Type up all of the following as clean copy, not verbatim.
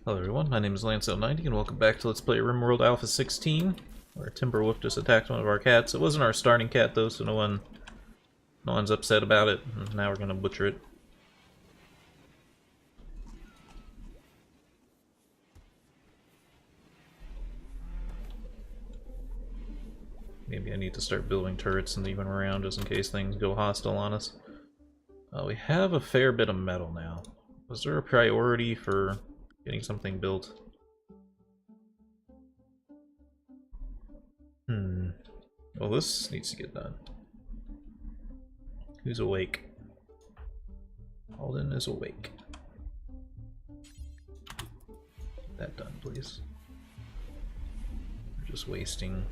Hello everyone, my name is Lance090 and welcome back to Let's Play Rimworld Alpha 16, where Timberwolf just attacked one of our cats. It wasn't our starting cat though, so no one's upset about it. Now we're gonna butcher it. Maybe I need to start building turrets and leave them around just in case things go hostile on us. We have a fair bit of metal now. Was there a priority for getting something built? Well, this needs to get done. Who's awake? Alden is awake. Get that done, please. We're just wasting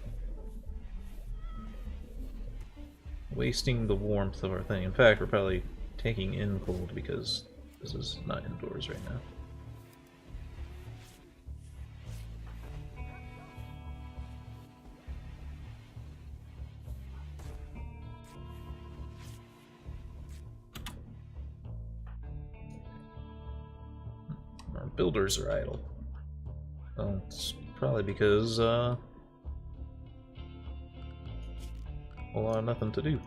the warmth of our thing. In fact, we're probably taking in cold because this is not indoors right now. Our builders are idle. Well, it's probably because a lot of nothing to do.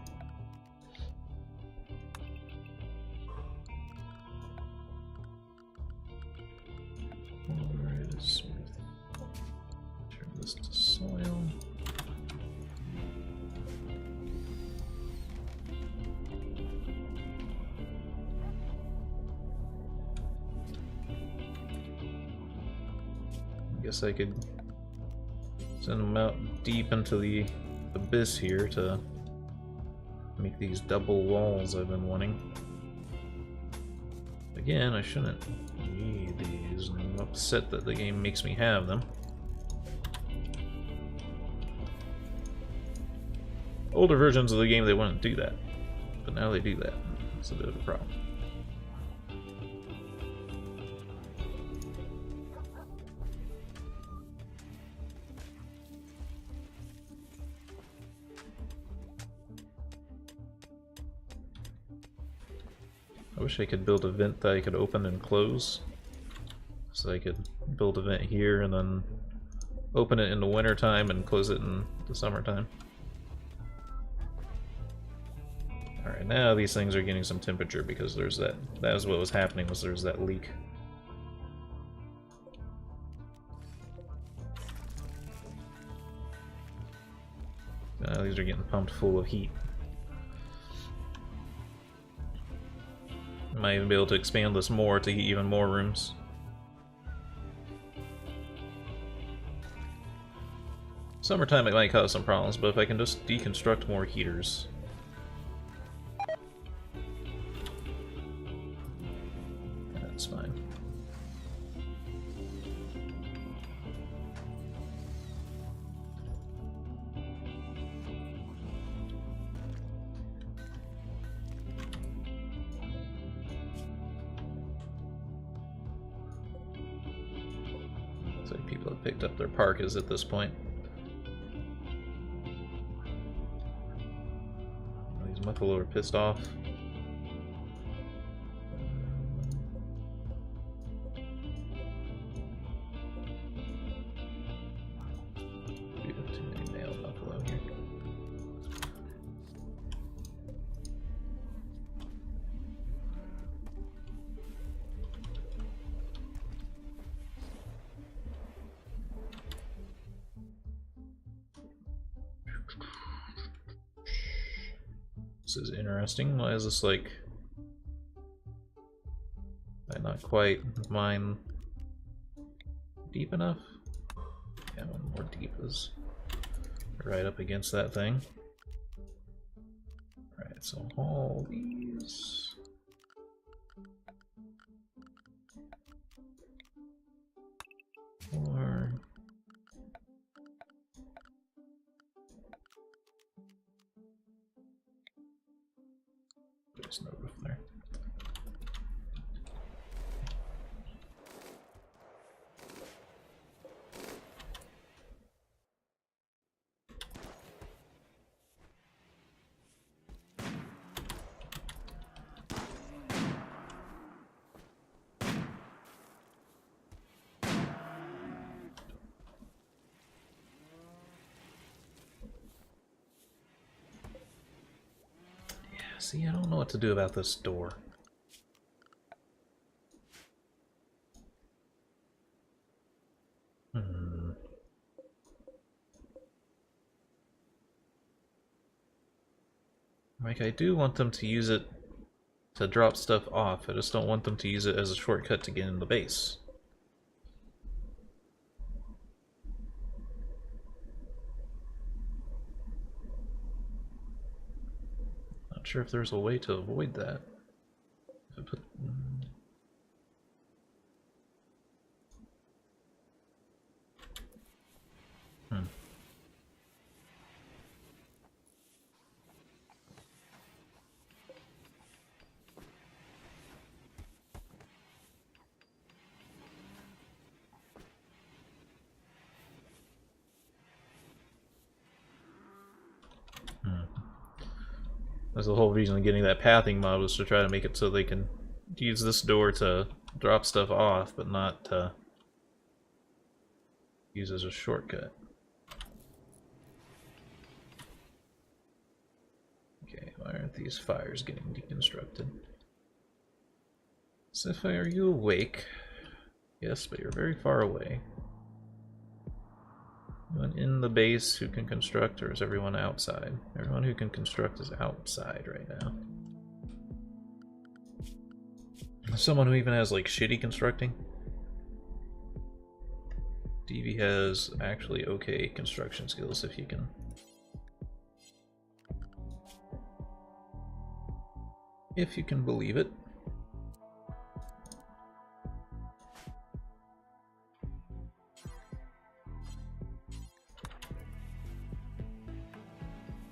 Where is turn this to soil. I guess I could send them out deep into the abyss here to make these double walls I've been wanting. Again, I shouldn't need these, and I'm upset that the game makes me have them. Older versions of the game, they wouldn't do that, but now they do that. It's a bit of a problem. I wish I could build a vent that I could open and close. So I could build a vent here and then open it in the winter time and close it in the summertime. Alright, now these things are getting some temperature because there's that was what was happening, was there's that leak. Now these are getting pumped full of heat. Might even be able to expand this more to heat even more rooms. Summertime it might cause some problems, but if I can just deconstruct more heaters. That's fine. So people have picked up their parkas at this point. These Muffalo are pissed off. We have too many male Buffalo here. This is interesting. Why is this like not quite mine deep enough? Yeah, one more deep is right up against that thing. Alright, so all these. Four. There's no roof there. See, I don't know what to do about this door. Like, I do want them to use it to drop stuff off. I just don't want them to use it as a shortcut to get in the base. Not sure if there's a way to avoid that. If I put... That's the whole reason of getting that pathing mod, was to try to make it so they can use this door to drop stuff off, but not use as a shortcut. Okay, why aren't these fires getting deconstructed? Sci-Fi, are you awake? Yes, but you're very far away. Anyone in the base who can construct, or is everyone outside? Everyone who can construct is outside right now. Someone who even has like shitty constructing. DV has actually okay construction skills if you can. If you can believe it.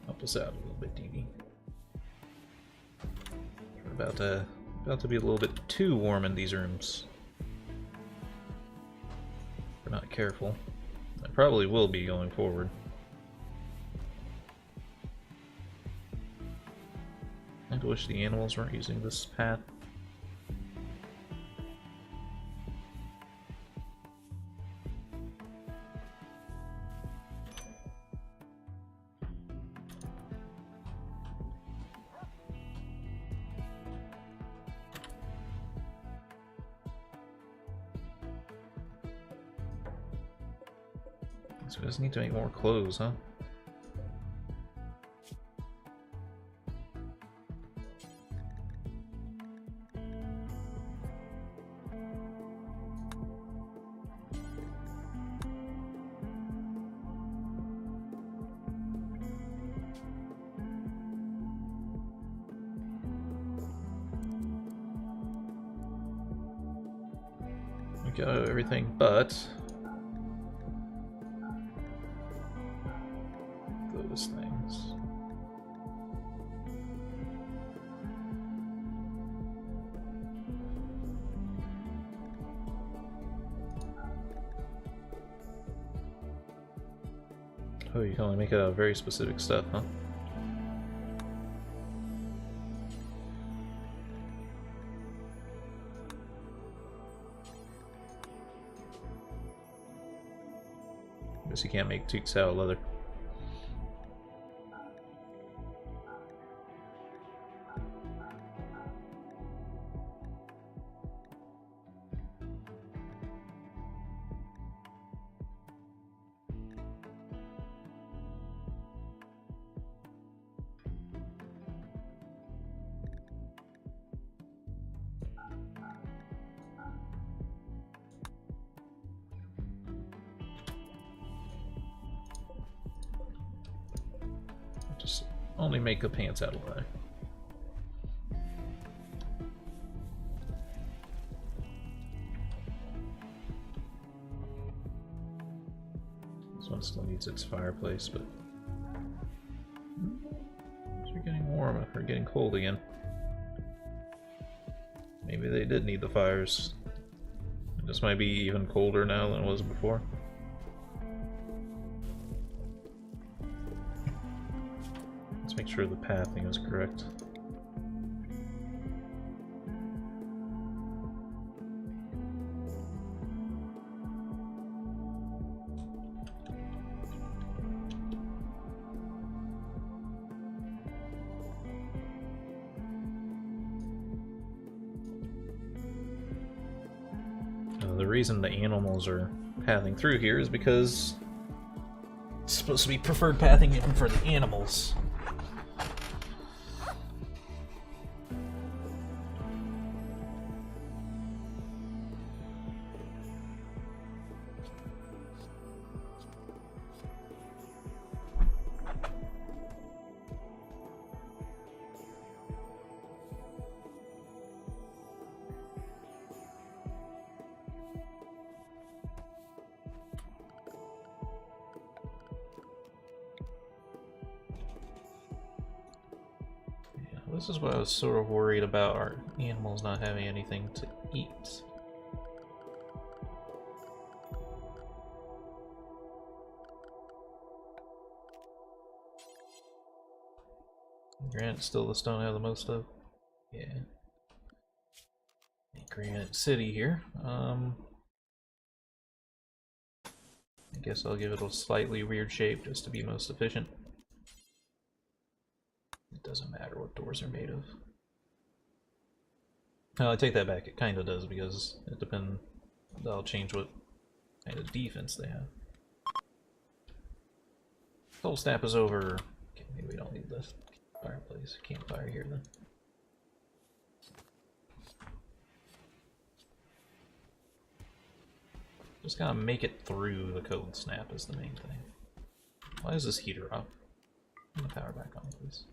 Help us out a little bit, DV. We're about to be a little bit too warm in these rooms. If we're not careful. I probably will be going forward. I wish the animals weren't using this path. So we just need to make more clothes, huh? We got everything but those things. Oh, you can only make it out of very specific stuff, huh? Guess you can't make teaks out of leather. Just only make the pants out of leather. This one still needs its fireplace, but we're getting warm, we're getting cold again. Maybe they did need the fires. This might be even colder now than it was before. Let's make sure the pathing is correct. the reason the animals are pathing through here is because it's supposed to be preferred pathing even for the animals. This is what I was sort of worried about, our animals not having anything to eat. Granite still the stone I have the most of. Yeah. Granite City here. I guess I'll give it a slightly weird shape just to be most efficient. It doesn't matter what doors are made of. No, I take that back. It kind of does, because it depends. That'll change what kind of defense they have. Soul Snap is over. Okay, maybe we don't need this fireplace. Campfire here then. Just gotta make it through the cold snap is the main thing. Why is this heater off? Turn the power back on, please.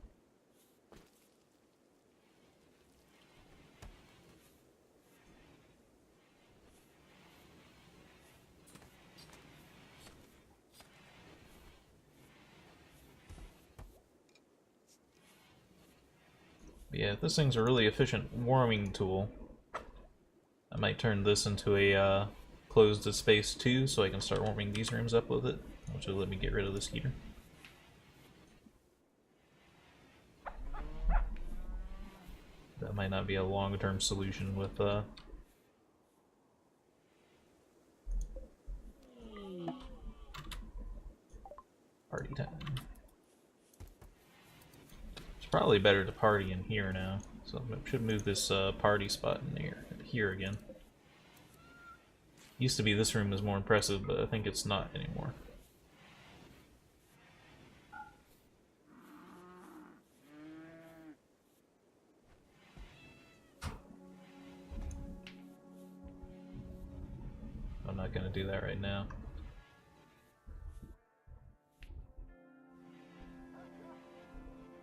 Yeah, this thing's a really efficient warming tool. I might turn this into a closed space too, so I can start warming these rooms up with it, which will let me get rid of this heater. That might not be a long-term solution with party time. Probably better to party in here now, so I should move this party spot in here again. Used to be this room was more impressive, but I think it's not anymore. I'm not going to do that right now.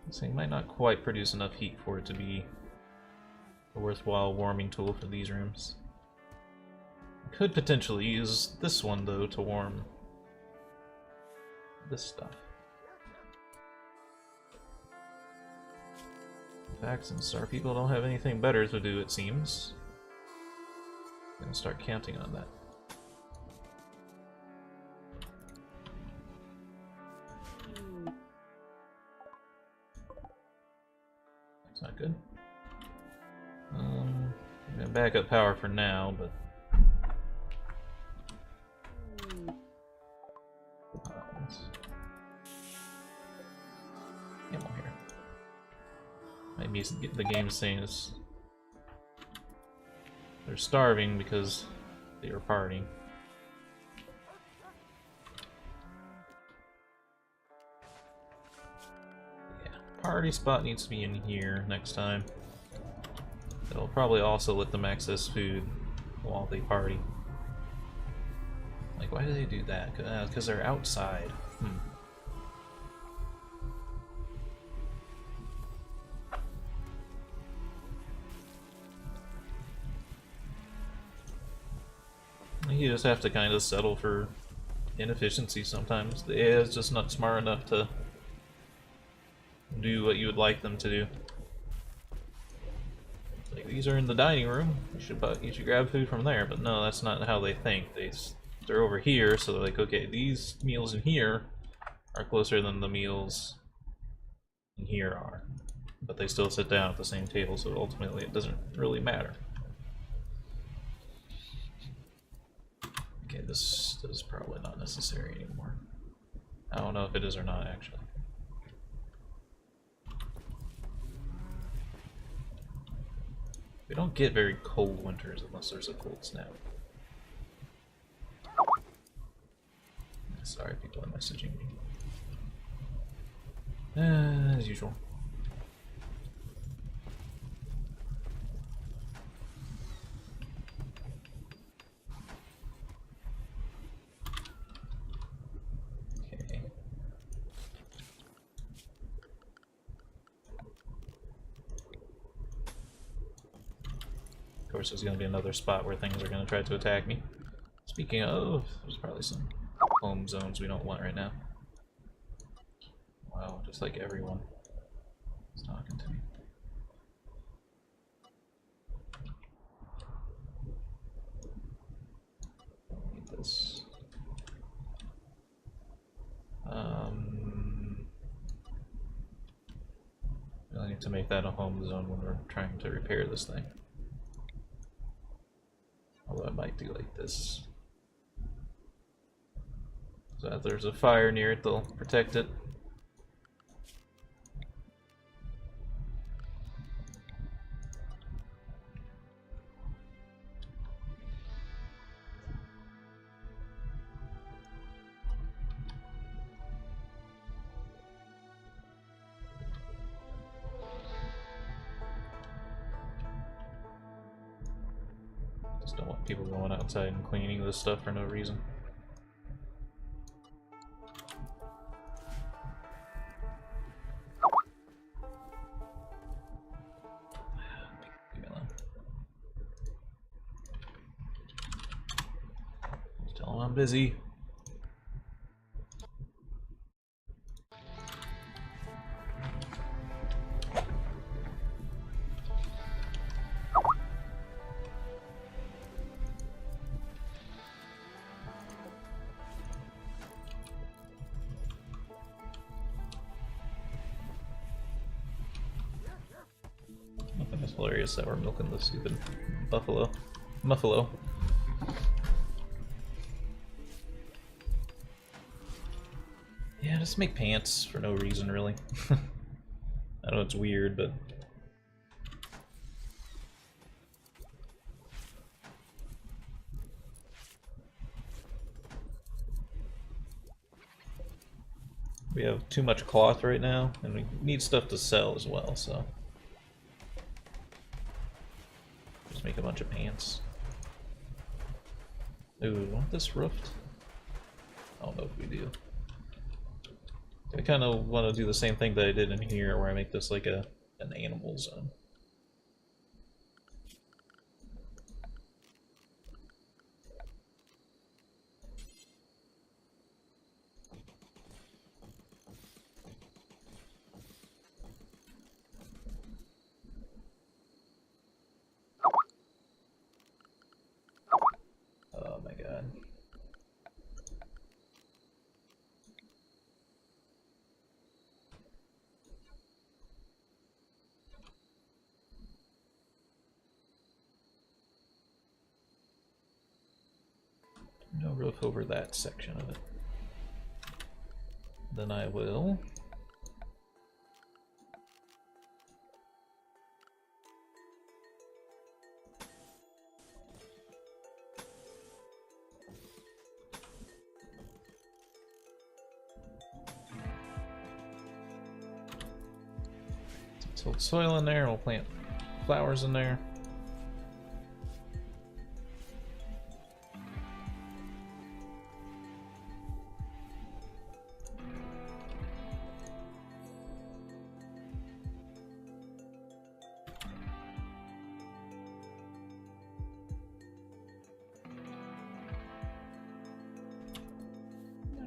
This thing might not quite produce enough heat for it to be a worthwhile warming tool for these rooms. I could potentially use this one though to warm this stuff. In fact, since our people don't have anything better to do, it seems, I'm gonna start counting on that. Not good. I'm gonna back up power for now, but ammo here. Maybe the game's saying is they're starving because they were partying. Party spot needs to be in here next time. It'll probably also let them access food while they party. Like, why do they do that? Because they're outside. You just have to kind of settle for inefficiency sometimes. The AI is just not smart enough to do what you would like them to do. Like, these are in the dining room. You should grab food from there, but no, that's not how they think. They're over here, so they're like, okay, these meals in here are closer than the meals in here are. But they still sit down at the same table, so ultimately it doesn't really matter. Okay, this is probably not necessary anymore. I don't know if it is or not, actually. We don't get very cold winters unless there's a cold snap. Sorry, people are messaging me. As usual. Okay. Of course, there's going to be another spot where things are going to try to attack me. Speaking of, there's probably some home zones we don't want right now. Wow, just like everyone is talking to me. Need this. Really need to make that a home zone when we're trying to repair this thing. Although I might do like this. So if there's a fire near it, they'll protect it. Just don't want people going outside and cleaning this stuff for no reason. Leave me alone. Just tell them I'm busy. It's hilarious that we're milking the stupid muffalo. Yeah, just make pants for no reason, really. I know it's weird, but we have too much cloth right now, and we need stuff to sell as well, so just make a bunch of pants. Ooh, want this roofed? I don't know if we do. I kind of want to do the same thing that I did in here, where I make this like an animal zone. Oh my god. No roof over that section of it. Then I will tilt soil in there, we'll plant flowers in there.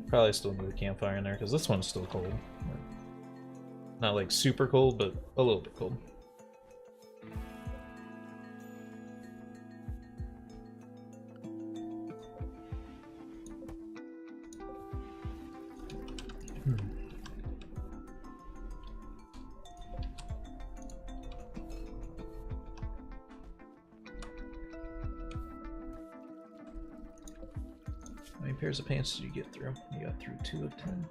Probably still need a campfire in there because this one's still cold. Not like super cold, but a little bit cold. How many pairs of pants did you get through? You got through 2 of 10.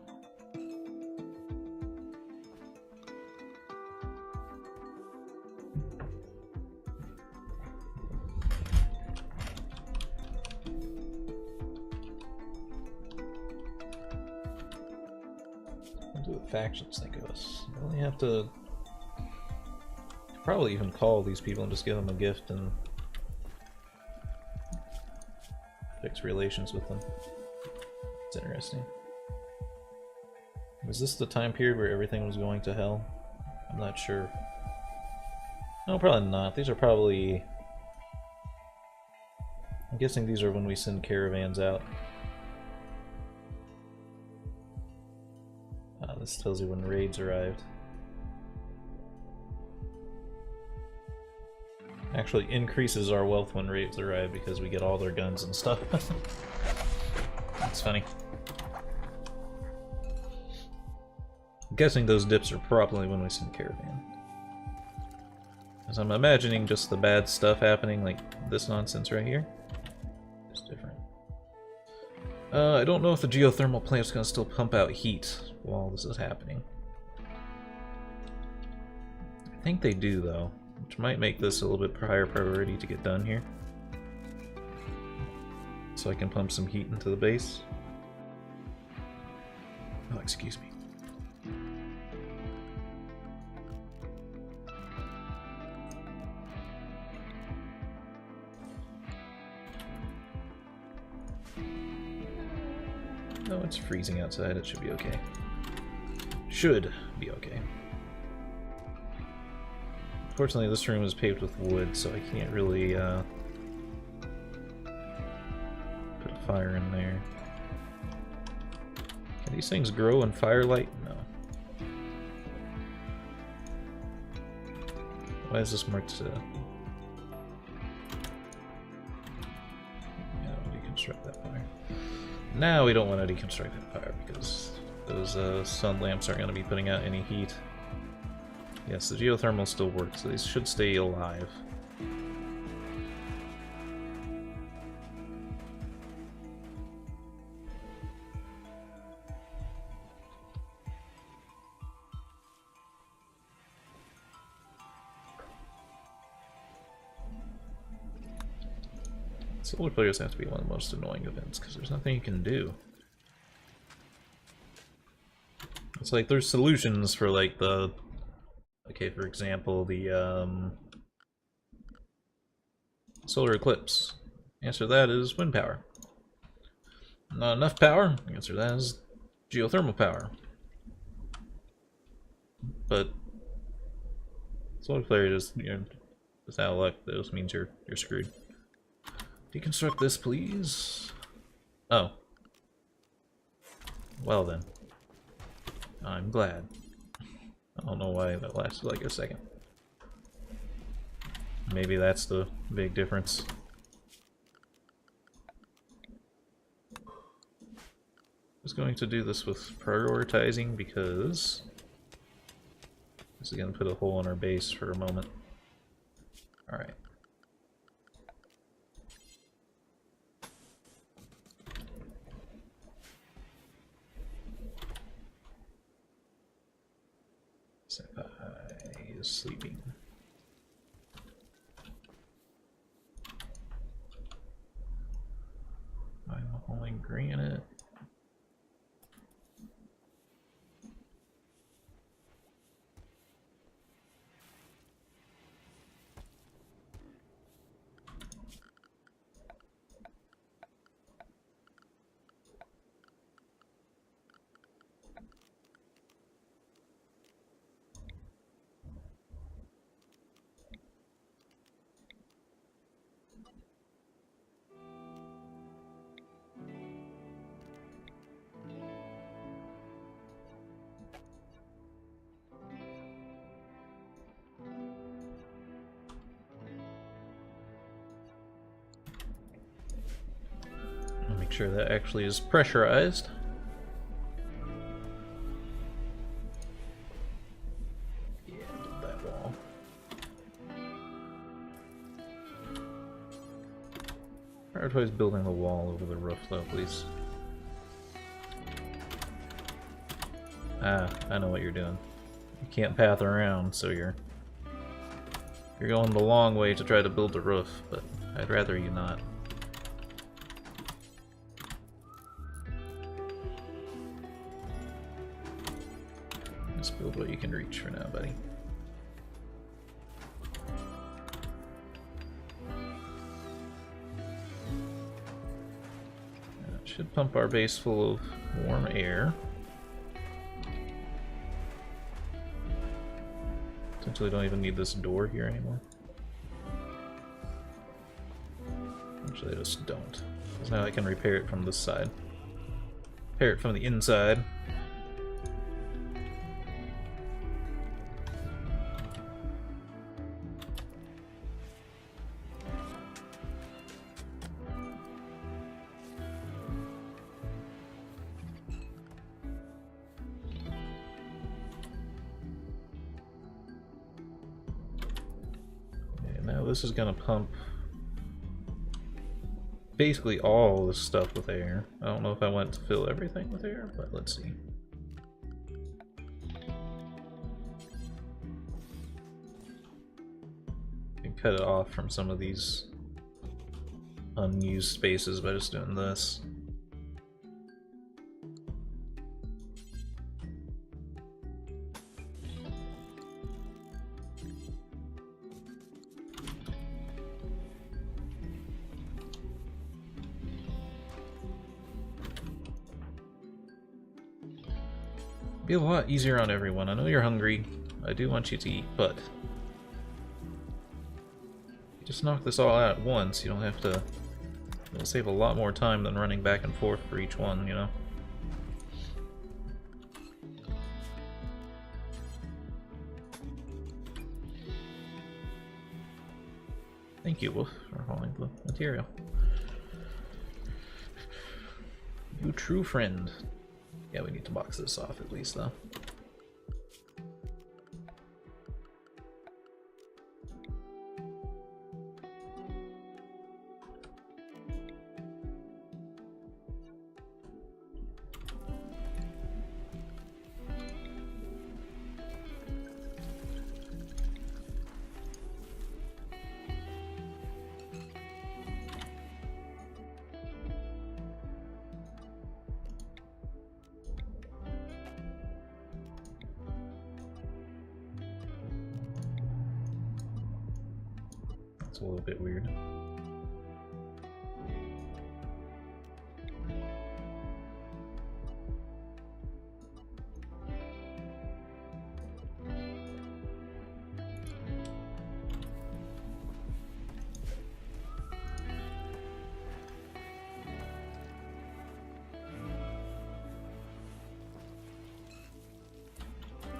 the factions think of us. We only have to probably even call these people and just give them a gift and fix relations with them. It's interesting. Was this the time period where everything was going to hell? I'm not sure. No, probably not. These are probably... I'm guessing these are when we send caravans out. This tells you when raids arrived. Actually increases our wealth when raids arrive because we get all their guns and stuff. That's funny. I'm guessing those dips are probably when we send caravan. As I'm imagining just the bad stuff happening, like this nonsense right here. It's different. I don't know if the geothermal plant's gonna still pump out heat while this is happening. I think they do though, which might make this a little bit higher priority to get done here. So I can pump some heat into the base. Oh, excuse me. No, it's freezing outside, it should be okay. Should be okay. Fortunately, this room is paved with wood, so I can't really put a fire in there. Can these things grow in firelight? No. Why is this marked? Yeah, deconstruct that fire. Now we don't want to deconstruct that fire because those sun lamps aren't going to be putting out any heat. Yes, the geothermal still works, so these should stay alive. Solar players have to be one of the most annoying events because there's nothing you can do. It's like there's solutions for like the... Okay, for example, the solar eclipse. The answer to that is wind power. Not enough power? The answer to that is geothermal power. But solar player just, you know, without luck, that just means you're screwed. Deconstruct this, please. Oh. Well then. I'm glad. I don't know why that lasted like a second. Maybe that's the big difference. I was going to do this with prioritizing because this is going to put a hole in our base for a moment. Alright. Sci-Fi is sleeping. I'm only granite. Make sure that actually is pressurized. Yeah, build that wall. Prioritize building the wall over the roof though, please. Ah, I know what you're doing. You can't path around, so you're going the long way to try to build the roof, but I'd rather you not. Just build what you can reach for now, buddy. That should pump our base full of warm air. Essentially don't even need this door here anymore. Actually I just don't. Because now I can repair it from this side. Repair it from the inside. This is gonna pump basically all this stuff with air. I don't know if I want to fill everything with air, but let's see. You can cut it off from some of these unused spaces by just doing this. Be a lot easier on everyone. I know you're hungry. I do want you to eat, but you just knock this all out at once. You don't have to. It'll save a lot more time than running back and forth for each one, you know? Thank you, Wolf, for hauling the material. You true friend. Yeah, we need to box this off at least, though. It's a little bit weird.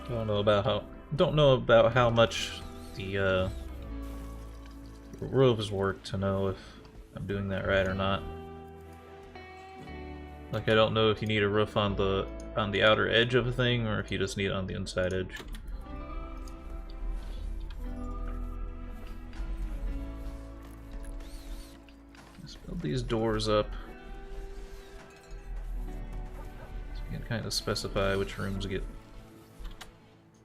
Don't know about how much the roofs work to know if I'm doing that right or not. Like, I don't know if you need a roof on the outer edge of a thing or if you just need it on the inside edge. Let's build these doors up so you can kind of specify which rooms get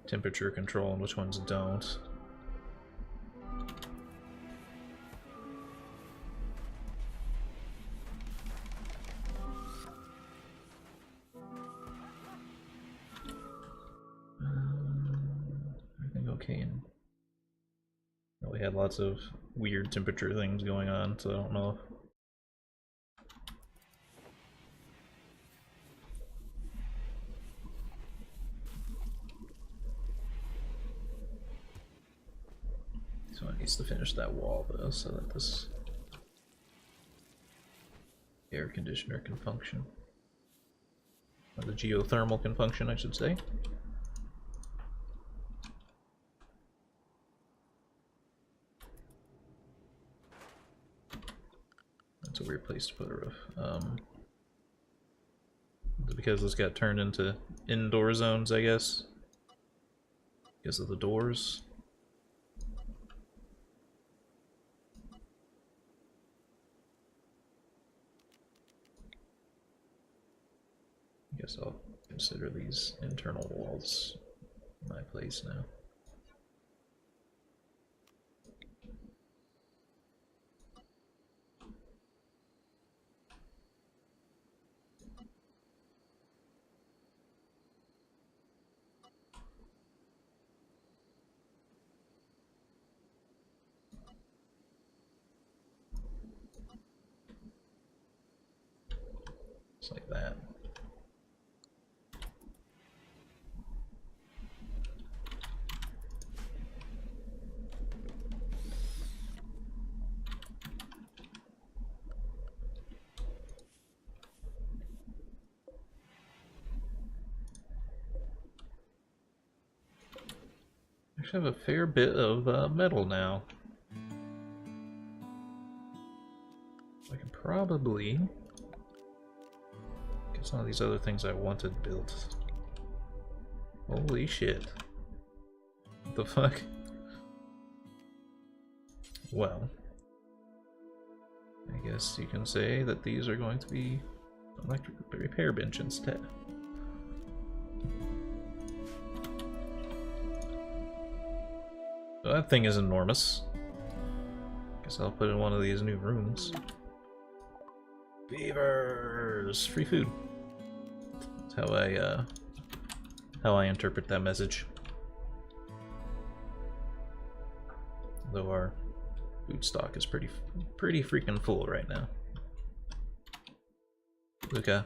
temperature control and which ones don't. I think okay. And we had lots of weird temperature things going on, so I don't know. So it needs to finish that wall though, so that this air conditioner can function. Or the geothermal can function, I should say. That's a weird place to put a roof. Because this got turned into indoor zones, I guess. Because of the doors. I guess I'll consider these internal walls my place now. Just like that. I have a fair bit of metal now. I can probably get some of these other things I wanted built. Holy shit. What the fuck? Well, I guess you can say that these are going to be electric repair bench instead. So that thing is enormous. Guess I'll put in one of these new rooms. Beavers! Free food. That's how I interpret that message. Though our food stock is pretty freaking full right now. Luca,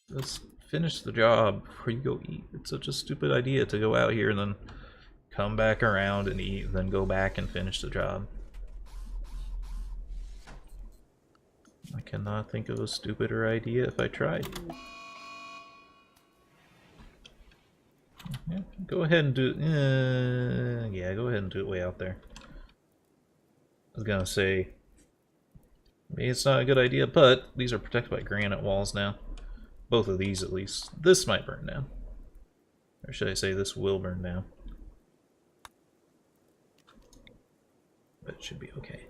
let's finish the job before you go eat. It's such a stupid idea to go out here and then come back around and eat, and then go back and finish the job. I cannot think of a stupider idea if I tried. Yeah, go ahead and do it. Yeah, go ahead and do it way out there. I was gonna say, maybe it's not a good idea, but these are protected by granite walls now. Both of these, at least. This might burn down. Or should I say this will burn down. But it should be okay.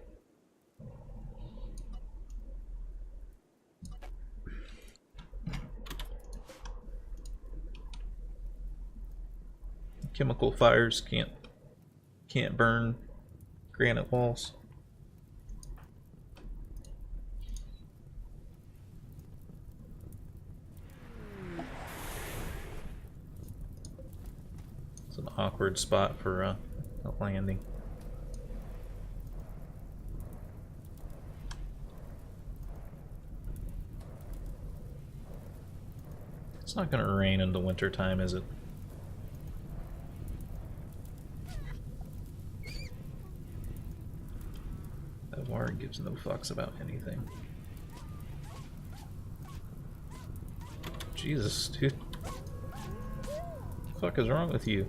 Chemical fires can't burn granite walls. It's an awkward spot for a landing. It's not gonna rain in the winter time, is it? That water gives no fucks about anything. Jesus, dude. What the fuck is wrong with you?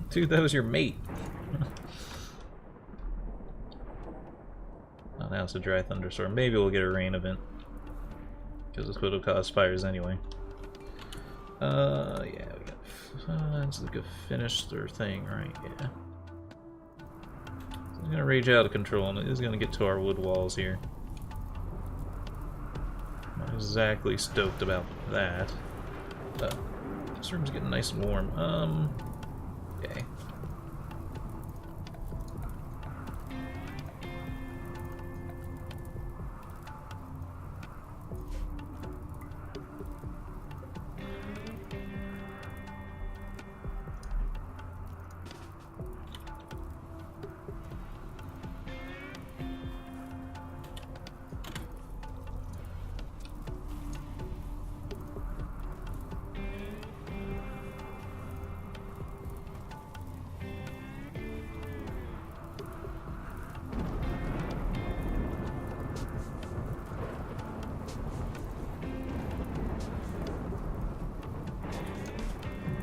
Dude, that was your mate. Oh, now it's a dry thunderstorm. Maybe we'll get a rain event. Because this would cause fires anyway. Yeah, we got... it's like a finished their thing, right? Yeah. It's gonna rage out of control, and it is gonna get to our wood walls here. Not exactly stoked about that. This room's getting nice and warm. Okay.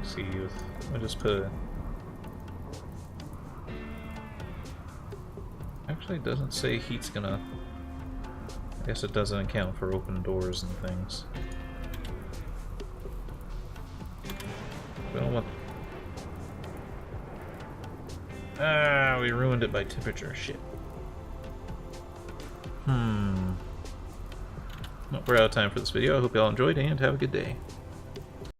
See if I just put. Actually, it doesn't say heat's gonna. I guess it doesn't account for open doors and things. We don't want. Ah, we ruined it by temperature. Shit. Well, we're out of time for this video. I hope y'all enjoyed and have a good day.